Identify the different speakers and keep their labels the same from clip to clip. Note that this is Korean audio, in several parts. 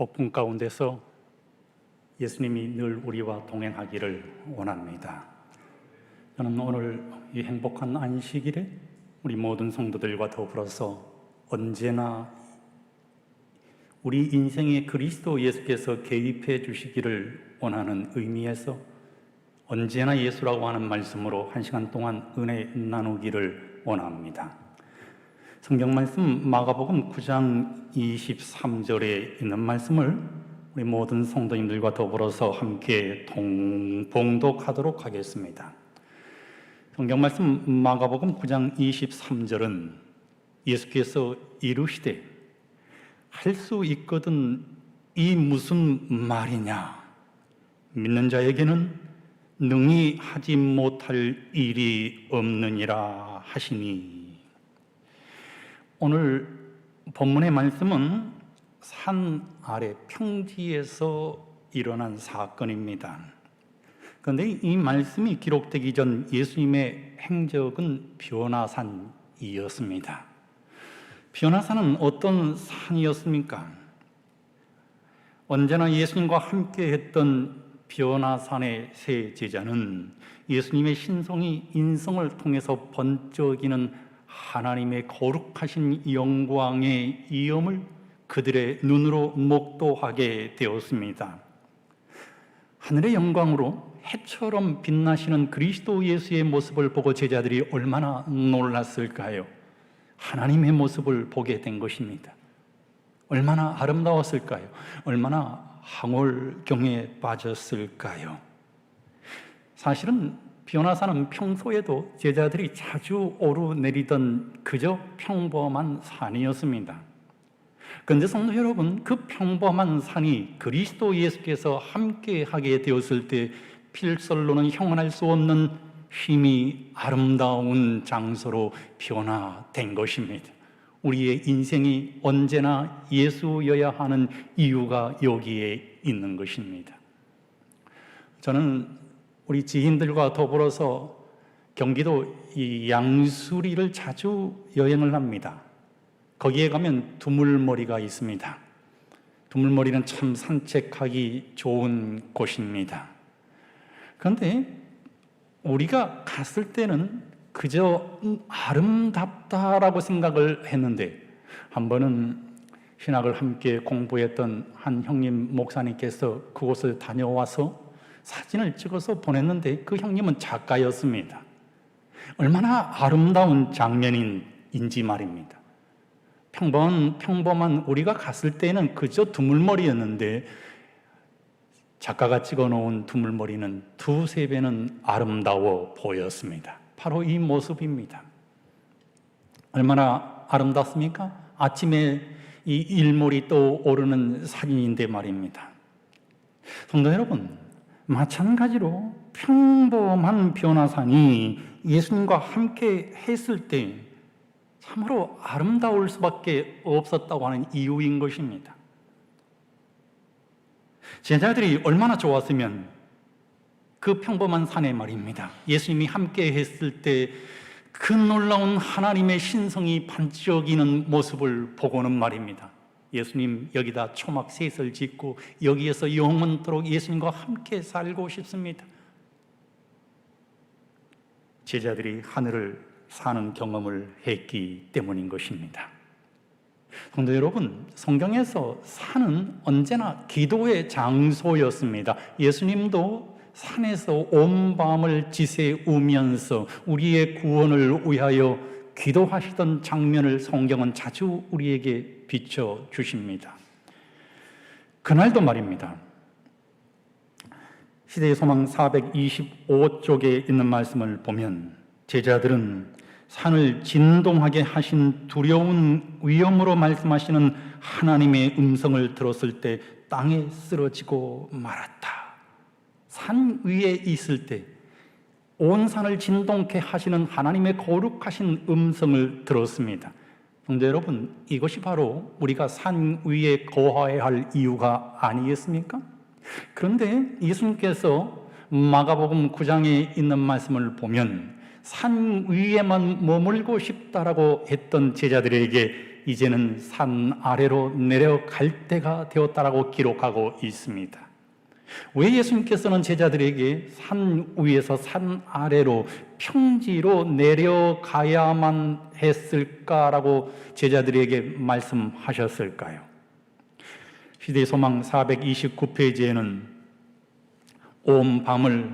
Speaker 1: 복분 가운데서 예수님이 늘 우리와 동행하기를 원합니다. 저는 오늘 이 행복한 안식일에 우리 모든 성도들과 더불어서 언제나 우리 인생에 그리스도 예수께서 개입해 주시기를 원하는 의미에서 언제나 예수라고 하는 말씀으로 한 시간 동안 은혜 나누기를 원합니다. 성경 말씀 마가복음 9장 23절에 있는 말씀을 우리 모든 성도님들과 더불어서 함께 봉독하도록 하겠습니다. 성경 말씀 마가복음 9장 23절은 예수께서 이르시되 할 수 있거든 이 무슨 말이냐, 믿는 자에게는 능히 하지 못할 일이 없느니라 하시니. 오늘 본문의 말씀은 산 아래 평지에서 일어난 사건입니다. 그런데 이 말씀이 기록되기 전 예수님의 행적은 변화산이었습니다. 변화산은 어떤 산이었습니까? 언제나 예수님과 함께 했던 변화산의 세 제자는 예수님의 신성이 인성을 통해서 번쩍이는 하나님의 거룩하신 영광의 이음을 그들의 눈으로 목도하게 되었습니다. 하늘의 영광으로 해처럼 빛나시는 그리스도 예수의 모습을 보고 제자들이 얼마나 놀랐을까요? 하나님의 모습을 보게 된 것입니다. 얼마나 아름다웠을까요? 얼마나 황홀경에 빠졌을까요? 사실은 변화산은 평소에도 제자들이 자주 오르내리던 그저 평범한 산이었습니다. 그런데 성도 여러분, 그 평범한 산이 그리스도 예수께서 함께하게 되었을 때 필설로는 형언할 수 없는 힘이 아름다운 장소로 변화된 것입니다. 우리의 인생이 언제나 예수여야 하는 이유가 여기에 있는 것입니다. 저는 우리 지인들과 더불어서 경기도 이 양수리를 자주 여행을 합니다. 거기에 가면 두물머리가 있습니다. 두물머리는 참 산책하기 좋은 곳입니다. 그런데 우리가 갔을 때는 그저 아름답다라고 생각을 했는데, 한 번은 신학을 함께 공부했던 한 형님 목사님께서 그곳을 다녀와서 사진을 찍어서 보냈는데 그 형님은 작가였습니다. 얼마나 아름다운 장면인지 말입니다. 평범한 우리가 갔을 때는 그저 두물머리였는데 작가가 찍어놓은 두물머리는 두세 배는 아름다워 보였습니다. 바로 이 모습입니다. 얼마나 아름답습니까? 아침에 이 일몰이 떠오르는 사진인데 말입니다. 성도 여러분, 마찬가지로 평범한 변화산이 예수님과 함께 했을 때 참으로 아름다울 수밖에 없었다고 하는 이유인 것입니다. 제자들이 얼마나 좋았으면 그 평범한 산에 말입니다, 예수님이 함께 했을 때 그 놀라운 하나님의 신성이 반짝이는 모습을 보고는 말입니다, 예수님 여기다 초막셋을 짓고 여기에서 영원토록 예수님과 함께 살고 싶습니다. 제자들이 하늘을 사는 경험을 했기 때문인 것입니다. 성도 여러분, 성경에서 산은 언제나 기도의 장소였습니다. 예수님도 산에서 온 밤을 지새우면서 우리의 구원을 위하여 기도하시던 장면을 성경은 자주 우리에게 비춰주십니다. 그날도 말입니다, 시대의 소망 425쪽에 있는 말씀을 보면 제자들은 산을 진동하게 하신 두려운 위험으로 말씀하시는 하나님의 음성을 들었을 때 땅에 쓰러지고 말았다. 산 위에 있을 때 온 산을 진동케 하시는 하나님의 거룩하신 음성을 들었습니다. 성도 여러분, 이것이 바로 우리가 산 위에 거하여야 할 이유가 아니겠습니까? 그런데 예수님께서 마가복음 9장에 있는 말씀을 보면 산 위에만 머물고 싶다라고 했던 제자들에게 이제는 산 아래로 내려갈 때가 되었다라고 기록하고 있습니다. 왜 예수님께서는 제자들에게 산 위에서 산 아래로 평지로 내려가야만 했을까라고 제자들에게 말씀하셨을까요? 시대소망 429페이지에는 온 밤을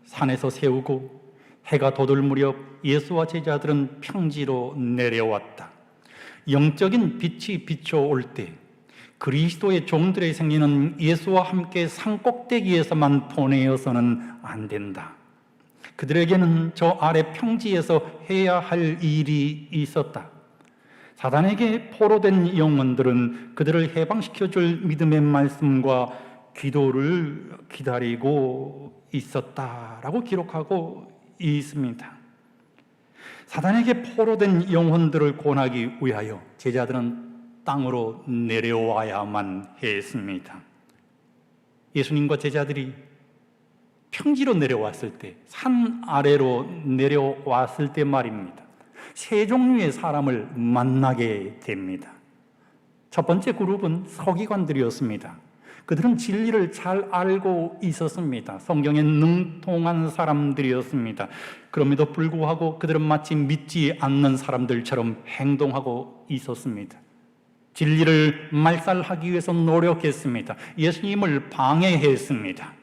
Speaker 1: 산에서 새우고 해가 돋을 무렵 예수와 제자들은 평지로 내려왔다. 영적인 빛이 비춰올 때 그리스도의 종들의 생애는 예수와 함께 산꼭대기에서만 보내어서는 안 된다. 그들에게는 저 아래 평지에서 해야 할 일이 있었다. 사단에게 포로된 영혼들은 그들을 해방시켜줄 믿음의 말씀과 기도를 기다리고 있었다라고 기록하고 있습니다. 사단에게 포로된 영혼들을 구원하기 위하여 제자들은 땅으로 내려와야만 했습니다. 예수님과 제자들이 평지로 내려왔을 때, 산 아래로 내려왔을 때 말입니다. 세 종류의 사람을 만나게 됩니다. 첫 번째 그룹은 서기관들이었습니다. 그들은 진리를 잘 알고 있었습니다. 성경에 능통한 사람들이었습니다. 그럼에도 불구하고 그들은 마치 믿지 않는 사람들처럼 행동하고 있었습니다. 진리를 말살하기 위해서 노력했습니다. 예수님을 방해했습니다.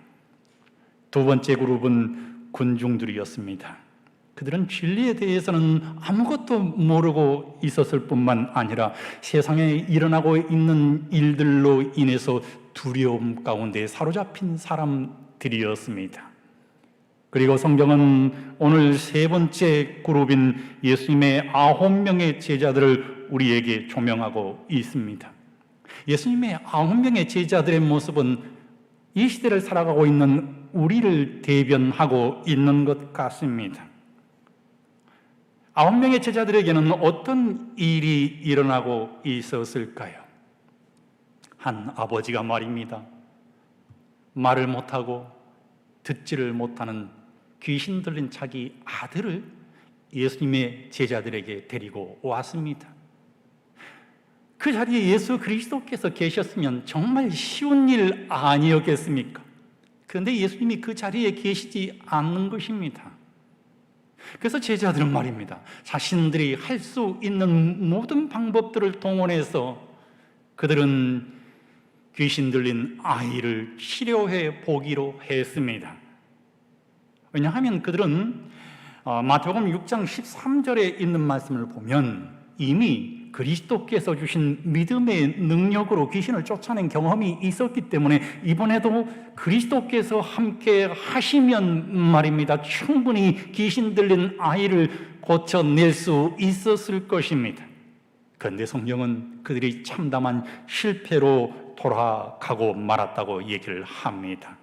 Speaker 1: 두 번째 그룹은 군중들이었습니다. 그들은 진리에 대해서는 아무것도 모르고 있었을 뿐만 아니라 세상에 일어나고 있는 일들로 인해서 두려움 가운데 사로잡힌 사람들이었습니다. 그리고 성경은 오늘 세 번째 그룹인 예수님의 9명의 제자들을 우리에게 조명하고 있습니다. 예수님의 9명의 제자들의 모습은 이 시대를 살아가고 있는 우리를 대변하고 있는 것 같습니다. 9명의 제자들에게는 어떤 일이 일어나고 있었을까요? 한 아버지가 말입니다. 말을 못하고 듣지를 못하는 귀신 들린 자기 아들을 예수님의 제자들에게 데리고 왔습니다. 그 자리에 예수 그리스도께서 계셨으면 정말 쉬운 일 아니었겠습니까? 그런데 예수님이 그 자리에 계시지 않는 것입니다. 그래서 제자들은 말입니다. 자신들이 할 수 있는 모든 방법들을 동원해서 그들은 귀신 들린 아이를 치료해 보기로 했습니다. 왜냐하면 그들은 마태복음 6장 13절에 있는 말씀을 보면 이미 그리스도께서 주신 믿음의 능력으로 귀신을 쫓아낸 경험이 있었기 때문에 이번에도 그리스도께서 함께 하시면 말입니다. 충분히 귀신 들린 아이를 고쳐낼 수 있었을 것입니다. 그런데 성경은 그들이 참담한 실패로 돌아가고 말았다고 얘기를 합니다.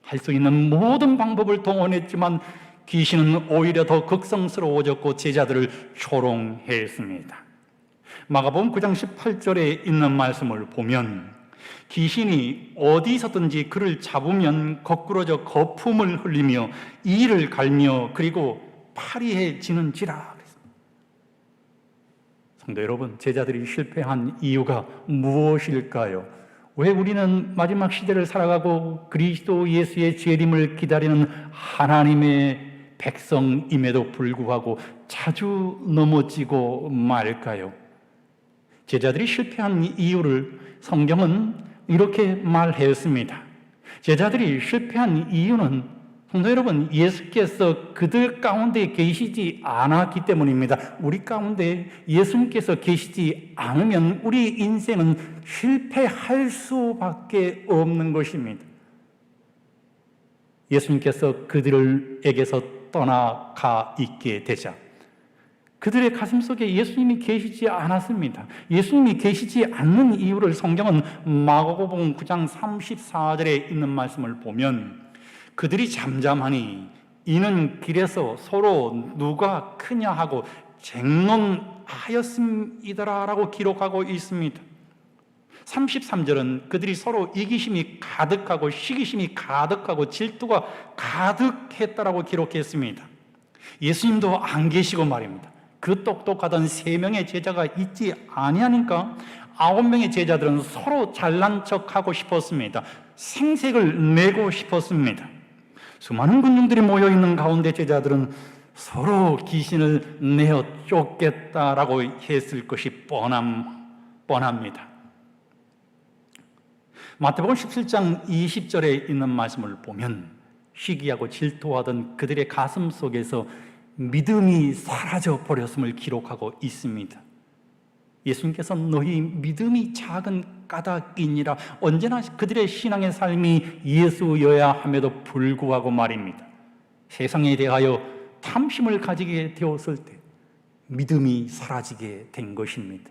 Speaker 1: 할 수 있는 모든 방법을 동원했지만 귀신은 오히려 더 극성스러워졌고 제자들을 조롱했습니다. 마가복음 9장 18절에 있는 말씀을 보면 귀신이 어디서든지 그를 잡으면 거꾸러져 거품을 흘리며 이를 갈며 그리고 파리해지는지라. 성도 여러분, 제자들이 실패한 이유가 무엇일까요? 왜 우리는 마지막 시대를 살아가고 그리스도 예수의 재림을 기다리는 하나님의 백성임에도 불구하고 자주 넘어지고 말까요? 제자들이 실패한 이유를 성경은 이렇게 말했습니다. 제자들이 실패한 이유는 성도 여러분, 예수께서 그들 가운데 계시지 않았기 때문입니다. 우리 가운데 예수님께서 계시지 않으면 우리 인생은 실패할 수밖에 없는 것입니다. 예수님께서 그들에게서 떠나가 있게 되자 그들의 가슴 속에 예수님이 계시지 않았습니다. 예수님이 계시지 않는 이유를 성경은 마가복음 9장 34절에 있는 말씀을 보면 그들이 잠잠하니 이는 길에서 서로 누가 크냐 하고 쟁론하였음이더라라고 기록하고 있습니다. 33절은 그들이 서로 이기심이 가득하고 시기심이 가득하고 질투가 가득했다라고 기록했습니다. 예수님도 안 계시고 말입니다. 그 똑똑하던 3명의 제자가 있지 아니하니까 9명의 제자들은 서로 잘난 척하고 싶었습니다. 생색을 내고 싶었습니다. 수많은 군중들이 모여있는 가운데 제자들은 서로 귀신을 내어 쫓겠다라고 했을 것이 뻔합니다. 마태복음 17장 20절에 있는 말씀을 보면 시기하고 질투하던 그들의 가슴 속에서 믿음이 사라져 버렸음을 기록하고 있습니다. 예수님께서 너희 믿음이 작은 까닭이니라, 언제나 그들의 신앙의 삶이 예수여야 함에도 불구하고 말입니다. 세상에 대하여 탐심을 가지게 되었을 때 믿음이 사라지게 된 것입니다.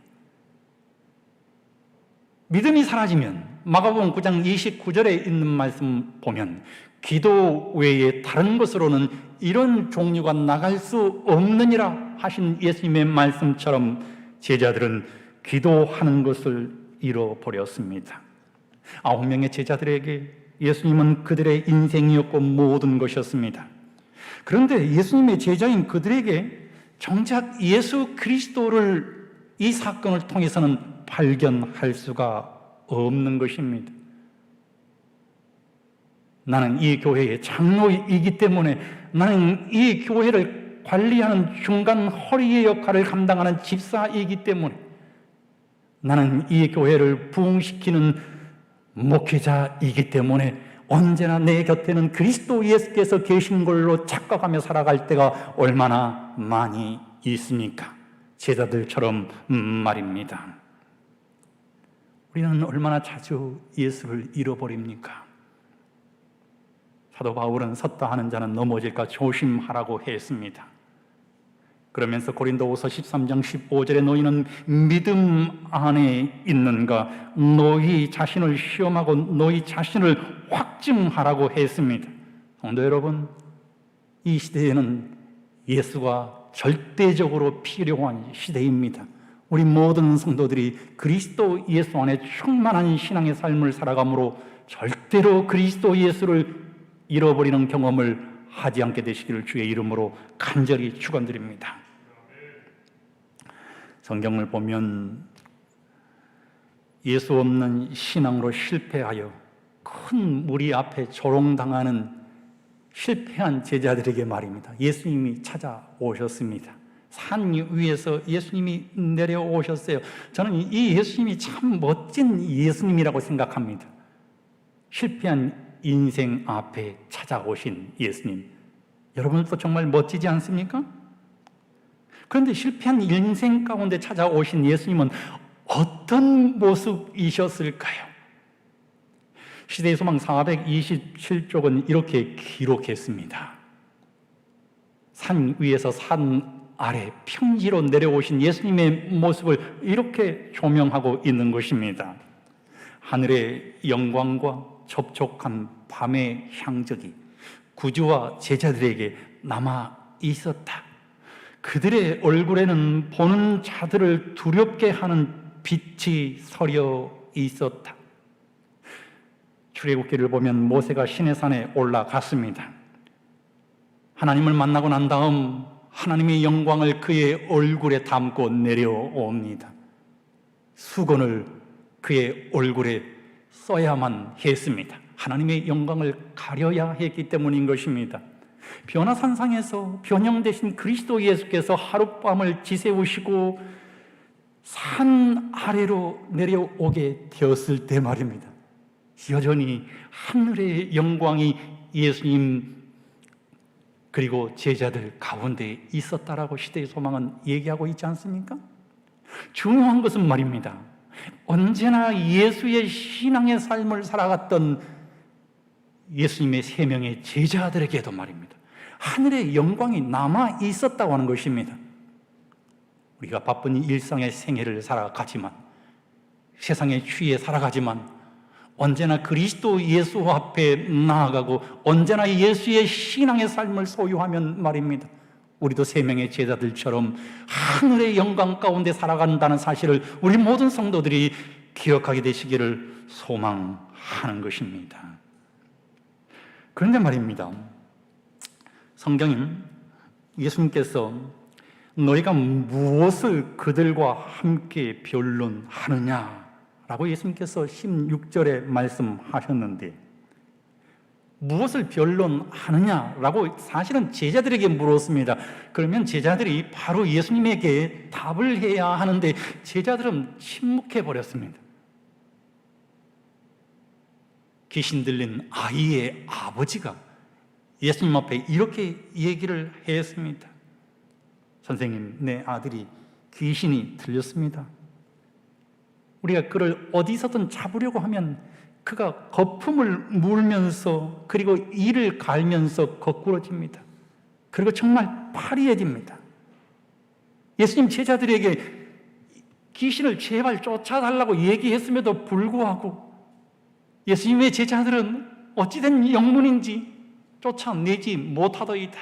Speaker 1: 믿음이 사라지면 마가복음 9장 29절에 있는 말씀 보면 기도 외에 다른 것으로는 이런 종류가 나갈 수 없느니라 하신 예수님의 말씀처럼 제자들은 기도하는 것을 잃어버렸습니다. 9명의 제자들에게 예수님은 그들의 인생이었고 모든 것이었습니다. 그런데 예수님의 제자인 그들에게 정작 예수 그리스도를 이 사건을 통해서는 발견할 수가 없는 것입니다. 나는 이 교회의 장로이기 때문에, 나는 이 교회를 관리하는 중간 허리의 역할을 감당하는 집사이기 때문에, 나는 이 교회를 부흥시키는 목회자이기 때문에 언제나 내 곁에는 그리스도 예수께서 계신 걸로 착각하며 살아갈 때가 얼마나 많이 있습니까? 제자들처럼 말입니다. 우리는 얼마나 자주 예수를 잃어버립니까? 사도 바울은 섰다 하는 자는 넘어질까 조심하라고 했습니다. 그러면서 고린도후서 13장 15절에 너희는 믿음 안에 있는가? 너희 자신을 시험하고 너희 자신을 확증하라고 했습니다. 성도 여러분, 이 시대에는 예수가 절대적으로 필요한 시대입니다. 우리 모든 성도들이 그리스도 예수 안에 충만한 신앙의 삶을 살아감으로 절대로 그리스도 예수를 잃어버리는 경험을 하지 않게 되시기를 주의 이름으로 간절히 축원드립니다. 성경을 보면 예수 없는 신앙으로 실패하여 큰 무리 앞에 조롱당하는 실패한 제자들에게 말입니다. 예수님이 찾아오셨습니다. 산 위에서 예수님이 내려오셨어요. 저는 이 예수님이 참 멋진 예수님이라고 생각합니다. 실패한 인생 앞에 찾아오신 예수님, 여러분도 정말 멋지지 않습니까? 그런데 실패한 인생 가운데 찾아오신 예수님은 어떤 모습이셨을까요? 시대의 소망 427쪽은 이렇게 기록했습니다. 산 위에서 산 아래 평지로 내려오신 예수님의 모습을 이렇게 조명하고 있는 것입니다. 하늘의 영광과 접촉한 밤의 향적이 구주와 제자들에게 남아 있었다. 그들의 얼굴에는 보는 자들을 두렵게 하는 빛이 서려 있었다. 출애굽기를 보면 모세가 시내산에 올라갔습니다. 하나님을 만나고 난 다음 하나님의 영광을 그의 얼굴에 담고 내려옵니다. 수건을 그의 얼굴에 써야만 했습니다. 하나님의 영광을 가려야 했기 때문인 것입니다. 변화산상에서 변형되신 그리스도 예수께서 하룻밤을 지새우시고 산 아래로 내려오게 되었을 때 말입니다. 여전히 하늘의 영광이 예수님 그리고 제자들 가운데 있었다라고 시대의 소망은 얘기하고 있지 않습니까? 중요한 것은 말입니다. 언제나 예수의 신앙의 삶을 살아갔던 예수님의 3명의 제자들에게도 말입니다. 하늘의 영광이 남아 있었다고 하는 것입니다. 우리가 바쁜 일상의 생애를 살아가지만, 세상의 취해 살아가지만 언제나 그리스도 예수 앞에 나아가고 언제나 예수의 신앙의 삶을 소유하면 말입니다. 우리도 3명의 제자들처럼 하늘의 영광 가운데 살아간다는 사실을 우리 모든 성도들이 기억하게 되시기를 소망하는 것입니다. 그런데 말입니다. 성경은 예수님께서 너희가 무엇을 그들과 함께 변론하느냐라고 예수님께서 16절에 말씀하셨는데, 무엇을 변론하느냐라고 사실은 제자들에게 물었습니다. 그러면 제자들이 바로 예수님에게 답을 해야 하는데 제자들은 침묵해 버렸습니다. 귀신 들린 아이의 아버지가 예수님 앞에 이렇게 얘기를 했습니다. 선생님, 내 아들이 귀신이 들렸습니다. 우리가 그를 어디서든 잡으려고 하면 그가 거품을 물면서 그리고 이를 갈면서 거꾸러집니다. 그리고 정말 파리해집니다. 예수님 제자들에게 귀신을 제발 쫓아달라고 얘기했음에도 불구하고 예수님의 제자들은 어찌된 영문인지 쫓아내지 못하더이다.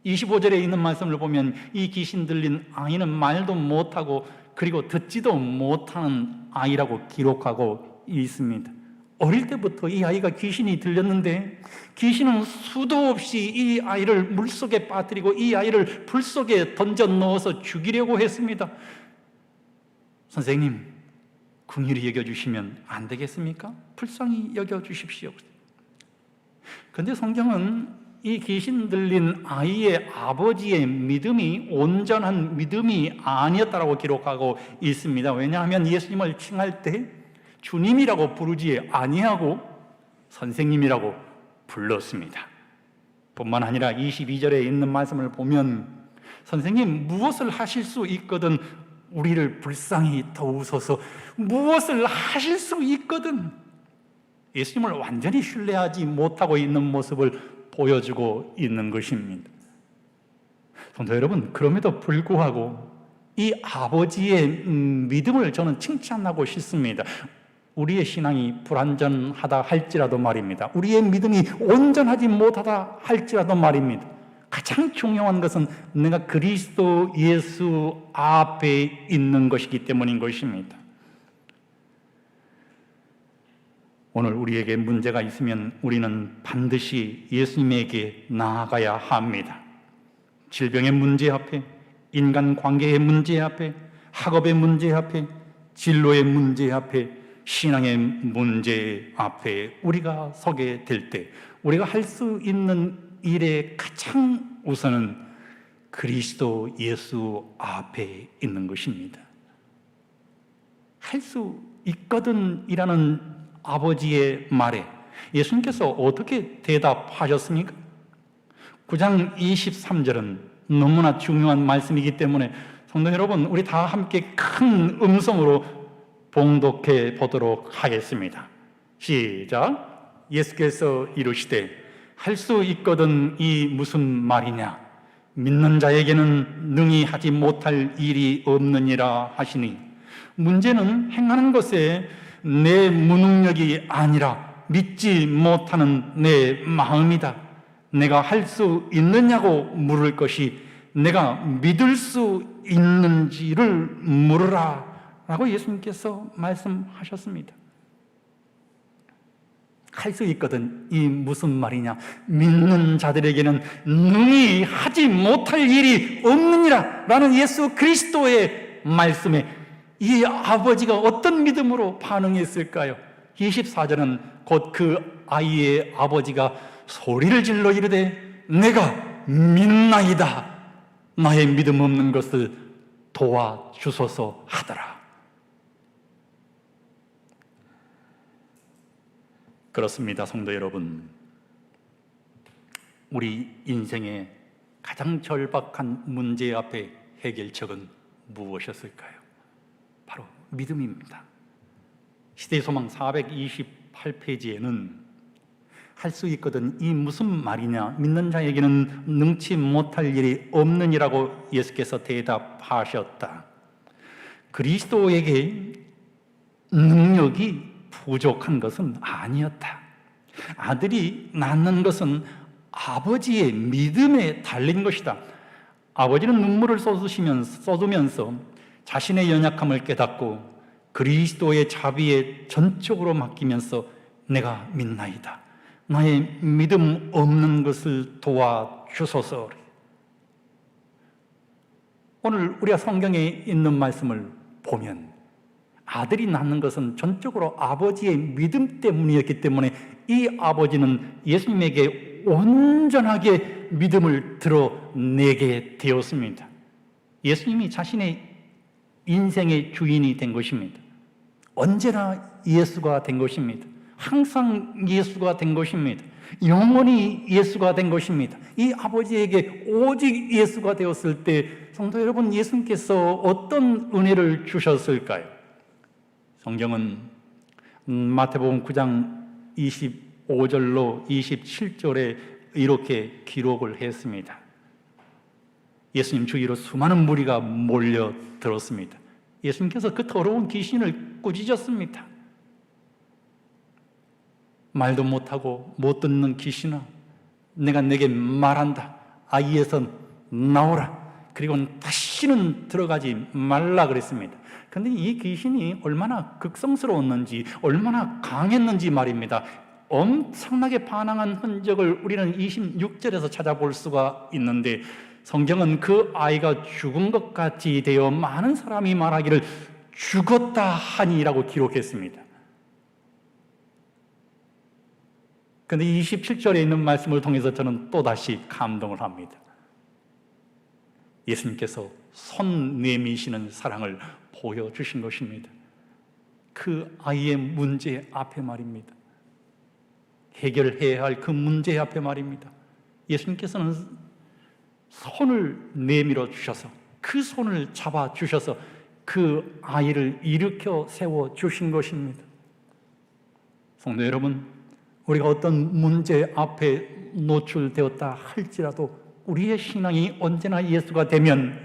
Speaker 1: 25절에 있는 말씀을 보면 이 귀신 들린 아이는 말도 못하고 그리고 듣지도 못하는 아이라고 기록하고 있습니다. 어릴 때부터 이 아이가 귀신이 들렸는데 귀신은 수도 없이 이 아이를 물속에 빠뜨리고 이 아이를 불 속에 던져 넣어서 죽이려고 했습니다. 선생님, 긍휼히 여겨주시면 안 되겠습니까? 불쌍히 여겨주십시오. 그런데 성경은 이 귀신 들린 아이의 아버지의 믿음이 온전한 믿음이 아니었다고 기록하고 있습니다. 왜냐하면 예수님을 칭할 때 주님이라고 부르지 아니하고 선생님이라고 불렀습니다. 뿐만 아니라 22절에 있는 말씀을 보면 선생님, 무엇을 하실 수 있거든 우리를 불쌍히 도우소서. 무엇을 하실 수 있거든. 예수님을 완전히 신뢰하지 못하고 있는 모습을 보여주고 있는 것입니다. 성도 여러분, 그럼에도 불구하고 이 아버지의 믿음을 저는 칭찬하고 싶습니다. 우리의 신앙이 불완전하다 할지라도 말입니다. 우리의 믿음이 온전하지 못하다 할지라도 말입니다. 가장 중요한 것은 내가 그리스도 예수 앞에 있는 것이기 때문인 것입니다. 오늘 우리에게 문제가 있으면 우리는 반드시 예수님에게 나아가야 합니다. 질병의 문제 앞에, 인간관계의 문제 앞에, 학업의 문제 앞에, 진로의 문제 앞에, 신앙의 문제 앞에 우리가 서게 될 때 우리가 할 수 있는 일의 가장 우선은 그리스도 예수 앞에 있는 것입니다. 할 수 있거든 이라는 아버지의 말에 예수님께서 어떻게 대답하셨습니까? 9장 23절은 너무나 중요한 말씀이기 때문에 성도 여러분, 우리 다 함께 큰 음성으로 봉독해 보도록 하겠습니다. 시작. 예수께서 이르시되 할 수 있거든 이 무슨 말이냐? 믿는 자에게는 능히 하지 못할 일이 없느니라 하시니, 문제는 행하는 것에 내 무능력이 아니라 믿지 못하는 내 마음이다. 내가 할 수 있느냐고 물을 것이 내가 믿을 수 있는지를 물으라 라고 예수님께서 말씀하셨습니다. 할 수 있거든 이 무슨 말이냐? 믿는 자들에게는 능히 하지 못할 일이 없느니라 라는 예수 그리스도의 말씀에 이 아버지가 어떤 믿음으로 반응했을까요? 24절은 곧 그 아이의 아버지가 소리를 질러 이르되 내가 믿나이다. 나의 믿음 없는 것을 도와주소서 하더라. 그렇습니다, 성도 여러분. 우리 인생의 가장 절박한 문제 앞에 해결책은 무엇이었을까요? 바로 믿음입니다. 시대소망 428페이지에는 할 수 있거든 이 무슨 말이냐? 믿는 자에게는 능치 못할 일이 없느니라고 예수께서 대답하셨다. 그리스도에게 능력이 부족한 것은 아니었다. 아들이 낳는 것은 아버지의 믿음에 달린 것이다. 아버지는 눈물을 쏟으면서 자신의 연약함을 깨닫고 그리스도의 자비에 전적으로 맡기면서 내가 믿나이다. 나의 믿음 없는 것을 도와주소서. 오늘 우리가 성경에 있는 말씀을 보면 아들이 낳는 것은 전적으로 아버지의 믿음 때문이었기 때문에 이 아버지는 예수님에게 온전하게 믿음을 드러내게 되었습니다. 예수님이 자신의 인생의 주인이 된 것입니다. 언제나 예수가 된 것입니다. 항상 예수가 된 것입니다. 영원히 예수가 된 것입니다. 이 아버지에게 오직 예수가 되었을 때 성도 여러분, 예수님께서 어떤 은혜를 주셨을까요? 성경은 마태복음 9장 25절로 27절에 이렇게 기록을 했습니다. 예수님 주위로 수많은 무리가 몰려들었습니다. 예수님께서 그 더러운 귀신을 꾸짖었습니다. 말도 못하고 못 듣는 귀신아, 내가 내게 말한다. 아이에서 나오라. 그리고 다시는 들어가지 말라 그랬습니다. 그런데 이 귀신이 얼마나 극성스러웠는지, 얼마나 강했는지 말입니다. 엄청나게 반항한 흔적을 우리는 26절에서 찾아볼 수가 있는데, 성경은 그 아이가 죽은 것 같이 되어 많은 사람이 말하기를 죽었다 하니라고 기록했습니다. 그런데 27절에 있는 말씀을 통해서 저는 또다시 감동을 합니다. 예수님께서 손 내미시는 사랑을 보여주신 것입니다. 그 아이의 문제 앞에 말입니다. 해결해야 할 그 문제 앞에 말입니다. 예수님께서는 손을 내밀어 주셔서, 그 손을 잡아 주셔서 그 아이를 일으켜 세워 주신 것입니다. 성도 여러분, 우리가 어떤 문제 앞에 노출되었다 할지라도 우리의 신앙이 언제나 예수가 되면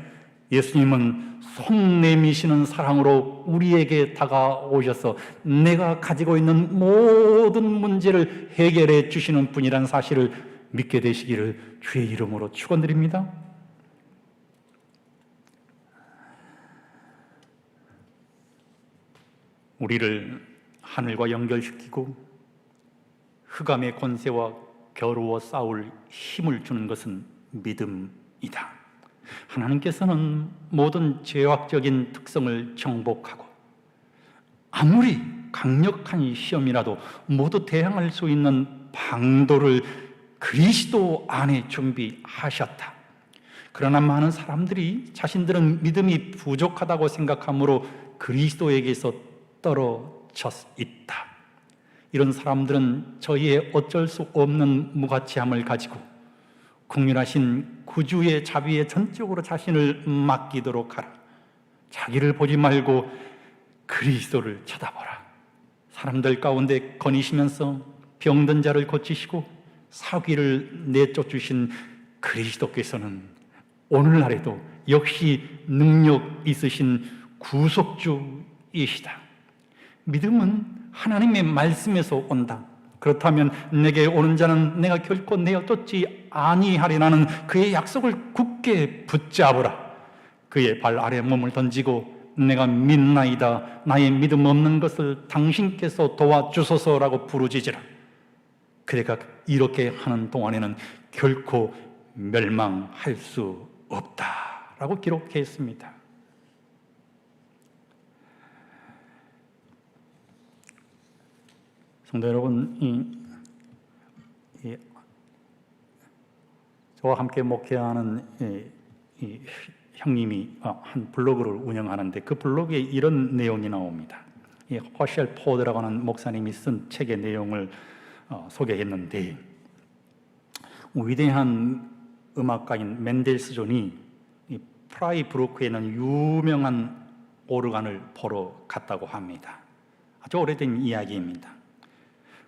Speaker 1: 예수님은 손 내미시는 사랑으로 우리에게 다가오셔서 내가 가지고 있는 모든 문제를 해결해 주시는 분이라는 사실을 믿게 되시기를 주의 이름으로 축원드립니다. 우리를 하늘과 연결시키고 흑암의 권세와 겨루어 싸울 힘을 주는 것은 믿음이다. 하나님께서는 모든 죄악적인 특성을 정복하고 아무리 강력한 시험이라도 모두 대항할 수 있는 방도를 그리스도 안에 준비하셨다. 그러나 많은 사람들이 자신들은 믿음이 부족하다고 생각하므로 그리스도에게서 떨어져 있다. 이런 사람들은 저희의 어쩔 수 없는 무가치함을 가지고 긍휼하신 구주의 자비에 전적으로 자신을 맡기도록 하라. 자기를 보지 말고 그리스도를 쳐다보라. 사람들 가운데 거니시면서 병든 자를 고치시고 사귀를 내쫓으신 그리스도께서는 오늘날에도 역시 능력 있으신 구속주이시다. 믿음은 하나님의 말씀에서 온다. 그렇다면 내게 오는 자는 내가 결코 내어 쫓지 아니하리라는 그의 약속을 굳게 붙잡으라. 그의 발 아래 몸을 던지고 내가 믿나이다. 나의 믿음 없는 것을 당신께서 도와주소서라고 부르짖으라. 그대가 이렇게 하는 동안에는 결코 멸망할 수 없다라고 기록했습니다. 성도 여러분, 저와 함께 목회하는 이 형님이 한 블로그를 운영하는데 그 블로그에 이런 내용이 나옵니다. 이 허셸 포드라고 하는 목사님이 쓴 책의 내용을 소개했는데, 위대한 음악가인 맨델스존이 이 프라이부르크에 있는 유명한 오르간을 보러 갔다고 합니다. 아주 오래된 이야기입니다.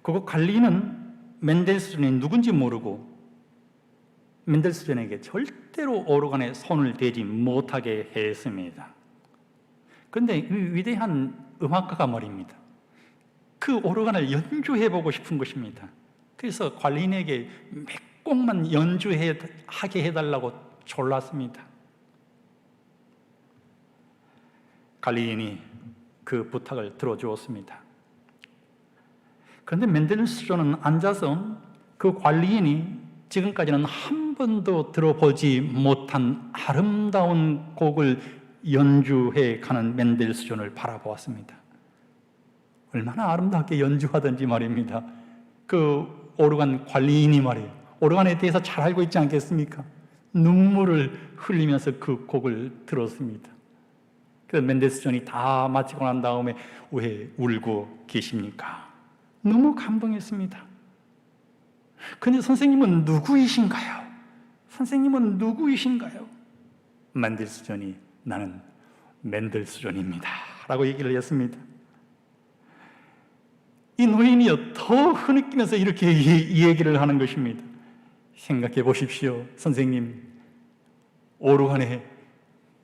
Speaker 1: 그거 관리는 맨델스존이 누군지 모르고 맨델스존에게 절대로 오르간에 손을 대지 못하게 했습니다. 그런데 이 위대한 음악가가 말입니다, 그 오르간을 연주해보고 싶은 것입니다. 그래서 관리인에게 몇 곡만 연주하게 해달라고 졸랐습니다. 관리인이 그 부탁을 들어주었습니다. 그런데 맨델스존은 앉아서 그 관리인이 지금까지는 한 번도 들어보지 못한 아름다운 곡을 연주해 가는 멘델스존을 바라보았습니다. 얼마나 아름답게 연주하든지 말입니다. 그 오르간 관리인이 말이에요, 오르간에 대해서 잘 알고 있지 않겠습니까? 눈물을 흘리면서 그 곡을 들었습니다. 그래서 멘델스존이 다 마치고 난 다음에 왜 울고 계십니까? 너무 감동했습니다. 근데 선생님은 누구이신가요? 선생님은 누구이신가요? 멘델스존이 나는 멘델스존입니다 라고 얘기를 했습니다. 이 노인이요 더 흐느끼면서 이렇게 이 얘기를 하는 것입니다. 생각해 보십시오. 선생님, 오르간의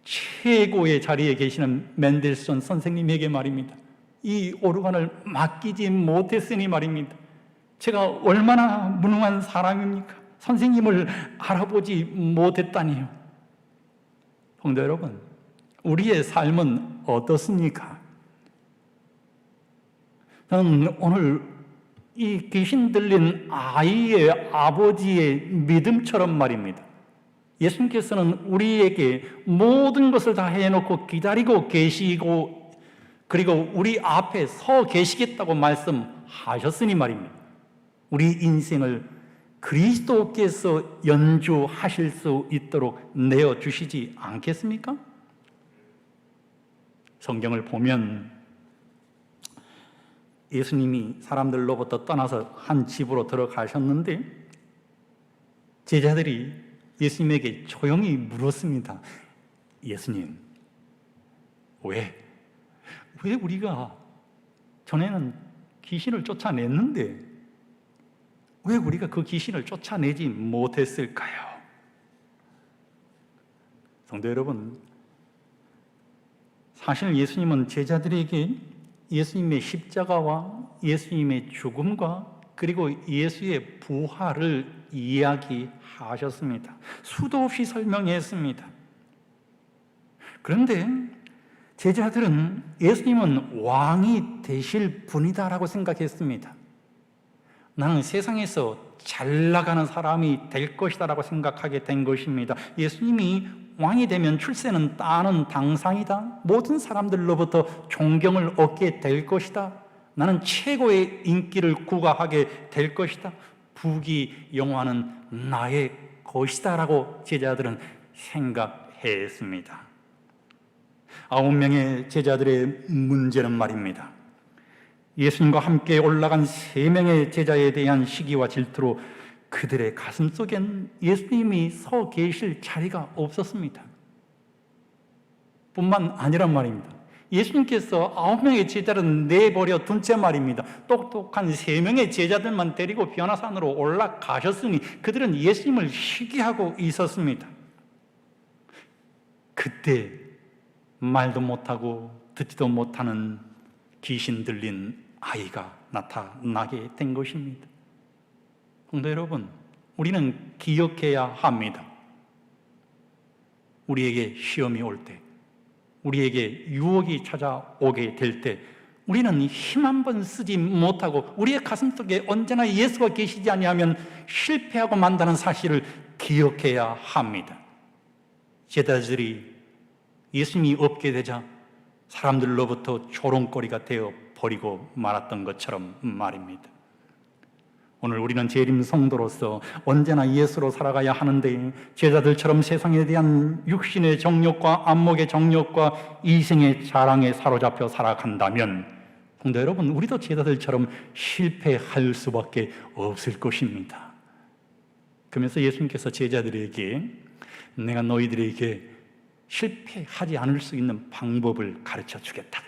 Speaker 1: 최고의 자리에 계시는 멘델스존 선생님에게 말입니다, 이 오르간을 맡기지 못했으니 말입니다, 제가 얼마나 무능한 사람입니까? 선생님을 알아보지 못했다니요. 성도 여러분, 우리의 삶은 어떻습니까? 저는 오늘 이 귀신 들린 아이의 아버지의 믿음처럼 말입니다, 예수님께서는 우리에게 모든 것을 다 해놓고 기다리고 계시고 그리고 우리 앞에 서 계시겠다고 말씀하셨으니 말입니다, 우리 인생을 그리스도께서 연주하실 수 있도록 내어주시지 않겠습니까? 성경을 보면 예수님이 사람들로부터 떠나서 한 집으로 들어가셨는데 제자들이 예수님에게 조용히 물었습니다. 예수님, 왜 우리가 전에는 귀신을 쫓아냈는데 왜 우리가 그 귀신을 쫓아내지 못했을까요? 성도 여러분, 사실 예수님은 제자들에게 예수님의 십자가와 예수님의 죽음과 그리고 예수의 부활을 이야기하셨습니다. 수도 없이 설명했습니다. 그런데 제자들은 예수님은 왕이 되실 분이다라고 생각했습니다. 나는 세상에서 잘 나가는 사람이 될 것이다 라고 생각하게 된 것입니다. 예수님이 왕이 되면 출세는 따는 당상이다, 모든 사람들로부터 존경을 얻게 될 것이다, 나는 최고의 인기를 구가하게 될 것이다, 부귀 영화는 나의 것이다 라고 제자들은 생각했습니다. 9명의 제자들의 문제는 말입니다, 예수님과 함께 올라간 3명의 제자에 대한 시기와 질투로 그들의 가슴 속엔 예수님이 서 계실 자리가 없었습니다. 뿐만 아니란 말입니다, 예수님께서 9명의 제자를 내버려 둔 채 말입니다, 똑똑한 3명의 제자들만 데리고 변화산으로 올라가셨으니 그들은 예수님을 시기하고 있었습니다. 그때 말도 못하고 듣지도 못하는 귀신 들린 아이가 나타나게 된 것입니다. 성도 여러분, 우리는 기억해야 합니다. 우리에게 시험이 올 때, 우리에게 유혹이 찾아오게 될 때 우리는 힘 한 번 쓰지 못하고 우리의 가슴속에 언제나 예수가 계시지 아니하면 실패하고 만다는 사실을 기억해야 합니다. 제자들이 예수님이 없게 되자 사람들로부터 조롱거리가 되어 버리고 말았던 것처럼 말입니다. 오늘 우리는 재림 성도로서 언제나 예수로 살아가야 하는데 제자들처럼 세상에 대한 육신의 정욕과 안목의 정욕과 이생의 자랑에 사로잡혀 살아간다면 성도 여러분, 우리도 제자들처럼 실패할 수밖에 없을 것입니다. 그러면서 예수님께서 제자들에게 내가 너희들에게 실패하지 않을 수 있는 방법을 가르쳐 주겠다.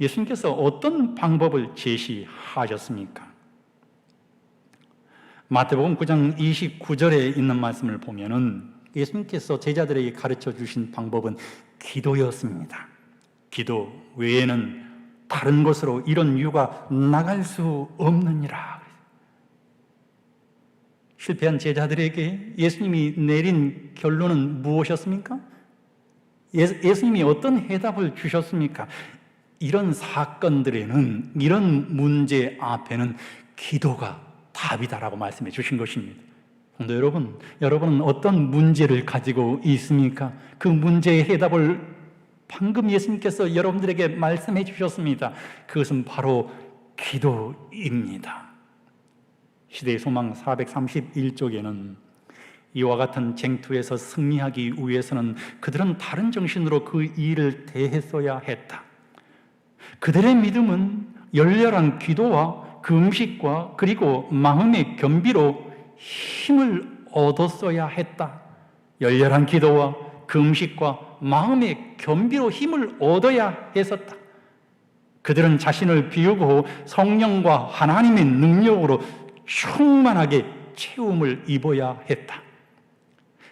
Speaker 1: 예수님께서 어떤 방법을 제시하셨습니까? 마태복음 9장 29절에 있는 말씀을 보면은 예수님께서 제자들에게 가르쳐 주신 방법은 기도였습니다. 기도 외에는 다른 곳으로 이런 유가 나갈 수 없느니라. 실패한 제자들에게 예수님이 내린 결론은 무엇이었습니까? 예수님이 어떤 해답을 주셨습니까? 이런 사건들에는, 이런 문제 앞에는 기도가 답이다라고 말씀해 주신 것입니다. 근데 여러분은 어떤 문제를 가지고 있습니까? 그 문제의 해답을 방금 예수님께서 여러분들에게 말씀해 주셨습니다. 그것은 바로 기도입니다. 시대의 소망 431쪽에는 이와 같은 쟁투에서 승리하기 위해서는 그들은 다른 정신으로 그 일을 대했어야 했다. 그들의 믿음은 열렬한 기도와 금식과 그리고 마음의 겸비로 힘을 얻었어야 했다. 열렬한 기도와 금식과 마음의 겸비로 힘을 얻어야 했었다. 그들은 자신을 비우고 성령과 하나님의 능력으로 충만하게 채움을 입어야 했다.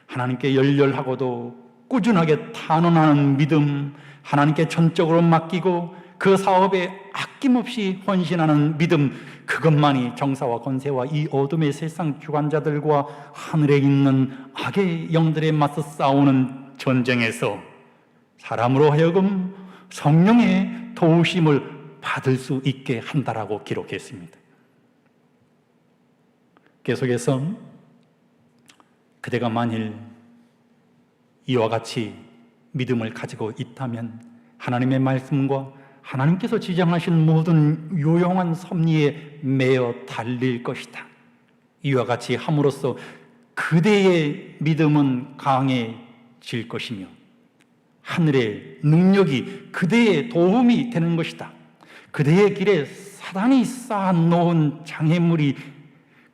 Speaker 1: 하나님께 열렬하고도 꾸준하게 탄원하는 믿음, 하나님께 전적으로 맡기고 그 사업에 아낌없이 헌신하는 믿음, 그것만이 정사와 권세와 이 어둠의 세상 주관자들과 하늘에 있는 악의 영들에 맞서 싸우는 전쟁에서 사람으로 하여금 성령의 도우심을 받을 수 있게 한다라고 기록했습니다. 계속해서 그대가 만일 이와 같이 믿음을 가지고 있다면 하나님의 말씀과 하나님께서 지정하신 모든 유용한 섭리에 매어 달릴 것이다. 이와 같이 함으로써 그대의 믿음은 강해질 것이며 하늘의 능력이 그대의 도움이 되는 것이다. 그대의 길에 사단이 쌓아놓은 장애물이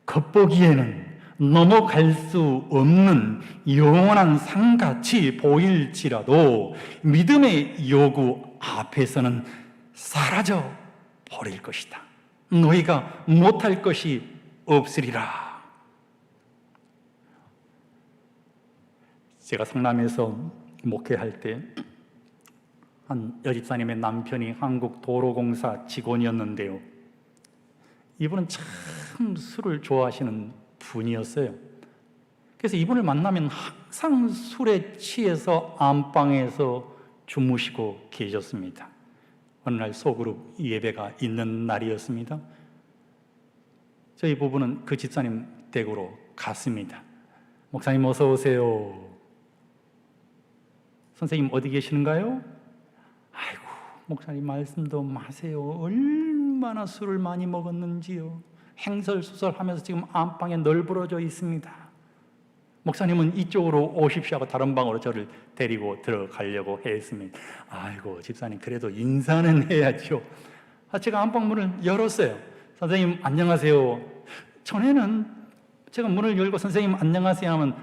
Speaker 1: 겉보기에는 넘어갈 수 없는 영원한 산같이 보일지라도 믿음의 요구 앞에서는 사라져 버릴 것이다. 너희가 못할 것이 없으리라. 제가 성남에서 목회할 때 한 여집사님의 남편이 한국도로공사 직원이었는데요. 이분은 참 술을 좋아하시는 분이었어요. 그래서 이분을 만나면 항상 술에 취해서 안방에서 주무시고 계셨습니다. 어느 날 소그룹 예배가 있는 날이었습니다. 저희 부부는 그 집사님 댁으로 갔습니다. 목사님 어서 오세요. 선생님 어디 계시는가요? 아이고 목사님 말씀도 마세요. 얼마나 술을 많이 먹었는지요. 행설수설하면서 지금 안방에 널브러져 있습니다. 목사님은 이쪽으로 오십시오 하고 다른 방으로 저를 데리고 들어가려고 했습니다. 아이고 집사님 그래도 인사는 해야죠. 제가 안방문을 열었어요. 선생님 안녕하세요. 전에는 제가 문을 열고 선생님 안녕하세요 하면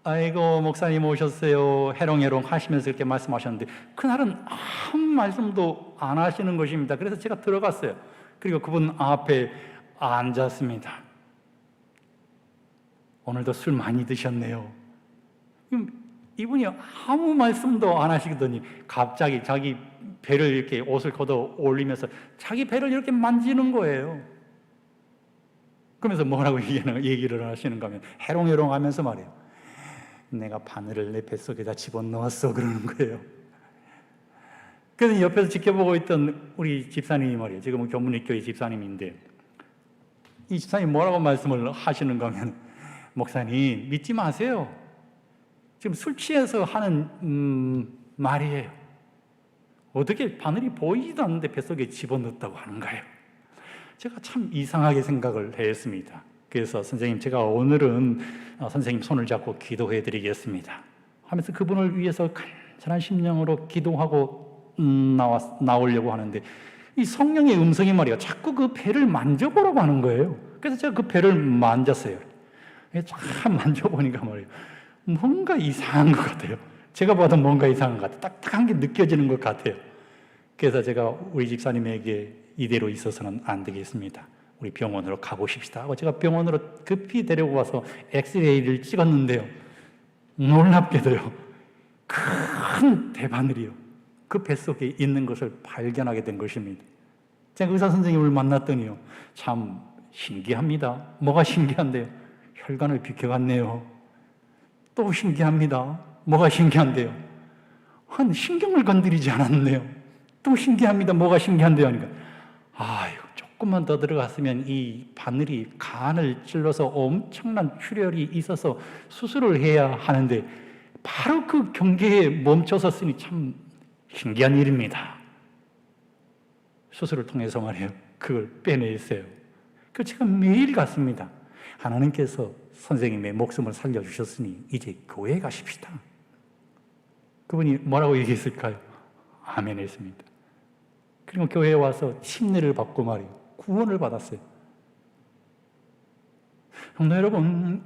Speaker 1: 아이고 목사님 오셨어요 해롱해롱 하시면서 그렇게 말씀하셨는데 그날은 아무 말씀도 안 하시는 것입니다. 그래서 제가 들어갔어요. 그리고 그분 앞에 앉았습니다. 오늘도 술 많이 드셨네요. 이분이 아무 말씀도 안 하시더니 갑자기 자기 배를 이렇게 옷을 걷어 올리면서 자기 배를 이렇게 만지는 거예요. 그러면서 뭐라고 얘기를 하시는가 하면 해롱해롱 하면서 말이에요. 내가 바늘을 내 뱃속에다 집어넣었어 그러는 거예요. 그래서 옆에서 지켜보고 있던 우리 집사님이 말이에요. 지금은 교문립교회 집사님인데 이 집사님이 뭐라고 말씀을 하시는가 하면 목사님 믿지 마세요. 지금 술 취해서 하는 말이에요. 어떻게 바늘이 보이지도 않는데 뱃속에 집어넣었다고 하는가요? 제가 참 이상하게 생각을 했습니다. 그래서 선생님 제가 오늘은 선생님 손을 잡고 기도해 드리겠습니다 하면서 그분을 위해서 간절한 심령으로 기도하고 나오려고 하는데 이 성령의 음성이 말이야 자꾸 그 배를 만져보라고 하는 거예요. 그래서 제가 그 배를 만졌어요. 참 만져보니까 말이에요 뭔가 이상한 것 같아요. 제가 봐도 뭔가 이상한 것 같아요. 딱딱한 게 느껴지는 것 같아요. 그래서 제가 우리 집사님에게 이대로 있어서는 안 되겠습니다. 우리 병원으로 가보십시다 하고 제가 병원으로 급히 데리고 와서 엑스레이를 찍었는데요. 놀랍게도요. 큰 대바늘이요. 그 뱃속에 있는 것을 발견하게 된 것입니다. 제가 의사 선생님을 만났더니요. 참 신기합니다. 뭐가 신기한데요? 혈관을 비켜갔네요. 또 신기합니다. 뭐가 신기한데요? 한 신경을 건드리지 않았네요. 또 신기합니다. 뭐가 신기한데요? 하니까 아이고 조금만 더 들어갔으면 이 바늘이 간을 찔러서 엄청난 출혈이 있어서 수술을 해야 하는데 바로 그 경계에 멈춰섰으니 참 신기한 일입니다. 수술을 통해서 말이에요, 그걸 빼내었어요. 그 제가 매일 갔습니다. 하나님께서 선생님의 목숨을 살려주셨으니 이제 교회에 가십시다. 그분이 뭐라고 얘기했을까요? 아멘 했습니다. 그리고 교회에 와서 침례를 받고 말이에요, 구원을 받았어요. 성도 여러분,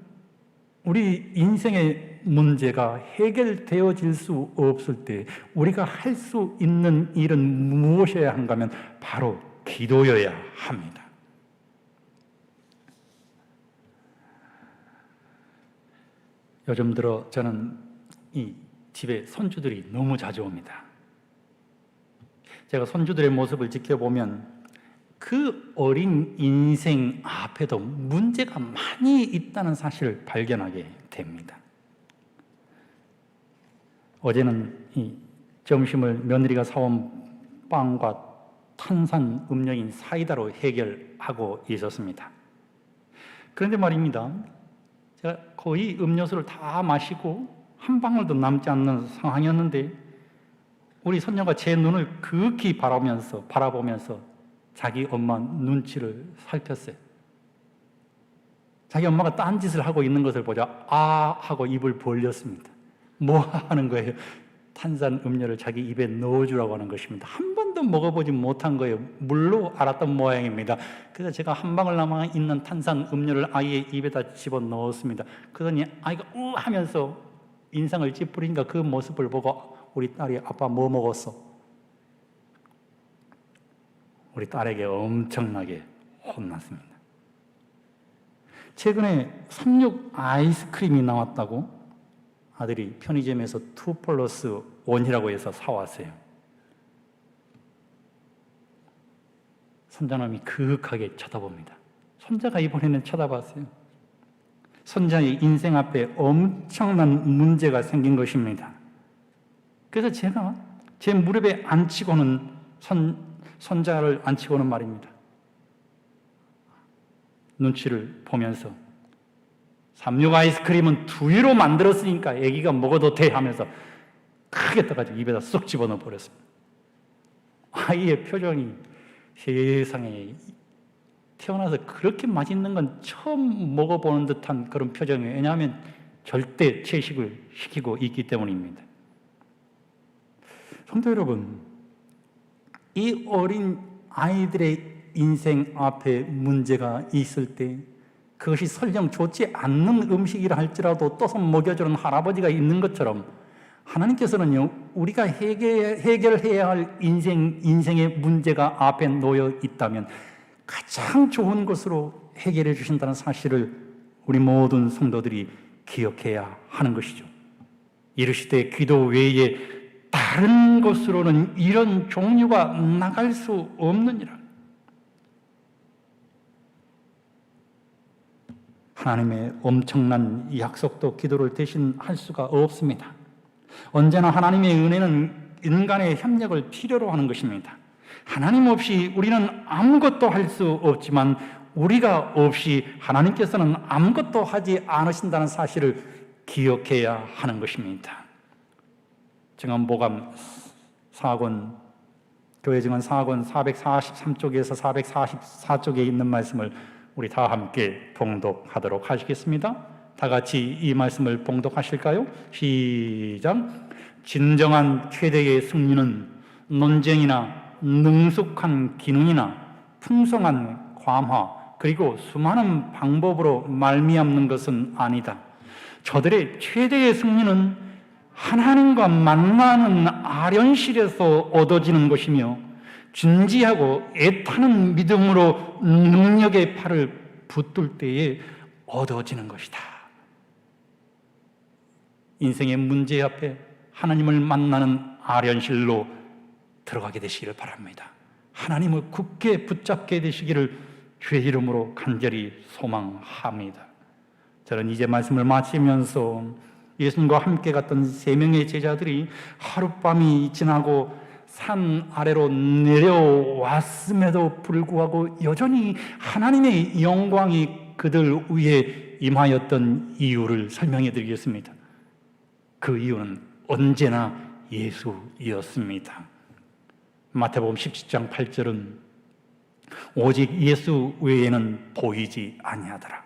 Speaker 1: 우리 인생의 문제가 해결되어질 수 없을 때 우리가 할 수 있는 일은 무엇이어야 한가 하면 바로 기도여야 합니다. 요즘 들어 저는 이 집에 손주들이 너무 자주 옵니다. 제가 손주들의 모습을 지켜보면 그 어린 인생 앞에도 문제가 많이 있다는 사실을 발견하게 됩니다. 어제는 이 점심을 며느리가 사온 빵과 탄산 음료인 사이다로 해결하고 있었습니다. 그런데 말입니다, 제가 거의 음료수를 다 마시고 한 방울도 남지 않는 상황이었는데 우리 손녀가 제 눈을 극히 바라보면서 자기 엄마 눈치를 살폈어요. 자기 엄마가 딴짓을 하고 있는 것을 보자 아 하고 입을 벌렸습니다. 뭐 하는 거예요? 탄산 음료를 자기 입에 넣어주라고 하는 것입니다. 한 번도 먹어보지 못한 거예요. 물로 알았던 모양입니다. 그래서 제가 한 방울 남아있는 탄산 음료를 아이의 입에다 집어넣었습니다. 그러더니 아이가 우 하면서 인상을 찌푸리니까 그 모습을 보고 우리 딸이 아빠 뭐 먹었어? 우리 딸에게 엄청나게 혼났습니다. 최근에 36 아이스크림이 나왔다고 아들이 편의점에서 2+1이라고 해서 사왔어요. 손자놈이 그윽하게 쳐다봅니다. 손자가 이번에는 쳐다봤어요. 손자의 인생 앞에 엄청난 문제가 생긴 것입니다. 그래서 제가 제 무릎에 앉히고는 손자를 앉히고는 말입니다, 눈치를 보면서 36 아이스크림은 두유로 만들었으니까 애기가 먹어도 돼 하면서 크게 떠가지고 입에다 쏙 집어넣어 버렸습니다. 아이의 표정이 세상에 태어나서 그렇게 맛있는 건 처음 먹어보는 듯한 그런 표정이에요. 왜냐하면 절대 채식을 시키고 있기 때문입니다. 성도 여러분, 이 어린 아이들의 인생 앞에 문제가 있을 때 그것이 설령 좋지 않는 음식이라 할지라도 떠서 먹여주는 할아버지가 있는 것처럼 하나님께서는요, 우리가 해결해야 할 인생의 문제가 앞에 놓여 있다면 가장 좋은 것으로 해결해 주신다는 사실을 우리 모든 성도들이 기억해야 하는 것이죠. 이르시되 기도 외에 다른 것으로는 이런 종류가 나갈 수 없느니라. 하나님의 엄청난 약속도 기도를 대신할 수가 없습니다. 언제나 하나님의 은혜는 인간의 협력을 필요로 하는 것입니다. 하나님 없이 우리는 아무것도 할 수 없지만 우리가 없이 하나님께서는 아무것도 하지 않으신다는 사실을 기억해야 하는 것입니다. 증언보감 4권, 교회 증언 4권 443쪽에서 444쪽에 있는 말씀을 우리 다 함께 봉독하도록 하시겠습니다. 다 같이 이 말씀을 봉독하실까요? 시작. 진정한 최대의 승리는 논쟁이나 능숙한 기능이나 풍성한ความ화 그리고 수많은 방법으로 말미암는 것은 아니다. 저들의 최대의 승리는 하나님과 만나는 아련실에서 얻어지는 것이며 진지하고 애타는 믿음으로 능력의 팔을 붙들 때에 얻어지는 것이다. 인생의 문제 앞에 하나님을 만나는 아련실로 들어가게 되시기를 바랍니다. 하나님을 굳게 붙잡게 되시기를 주의 이름으로 간절히 소망합니다. 저는 이제 말씀을 마치면서 예수님과 함께 갔던 3명의 제자들이 하룻밤이 지나고 산 아래로 내려왔음에도 불구하고 여전히 하나님의 영광이 그들 위에 임하였던 이유를 설명해 드리겠습니다. 그 이유는 언제나 예수이었습니다. 마태복음 17장 8절은 오직 예수 외에는 보이지 아니하더라.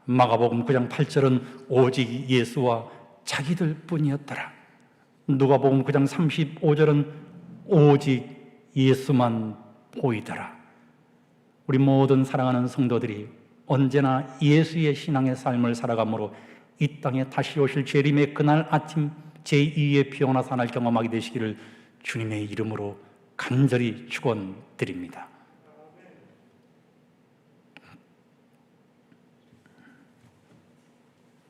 Speaker 1: 마가복음 9장 8절은 오직 예수와 자기들 뿐이었더라. 누가복음 9장 35절은 오직 예수만 보이더라. 우리 모든 사랑하는 성도들이 언제나 예수의 신앙의 삶을 살아가므로 이 땅에 다시 오실 재림의 그날 아침 제2의 피오나 산을 경험하게 되시기를 주님의 이름으로 간절히 축원드립니다.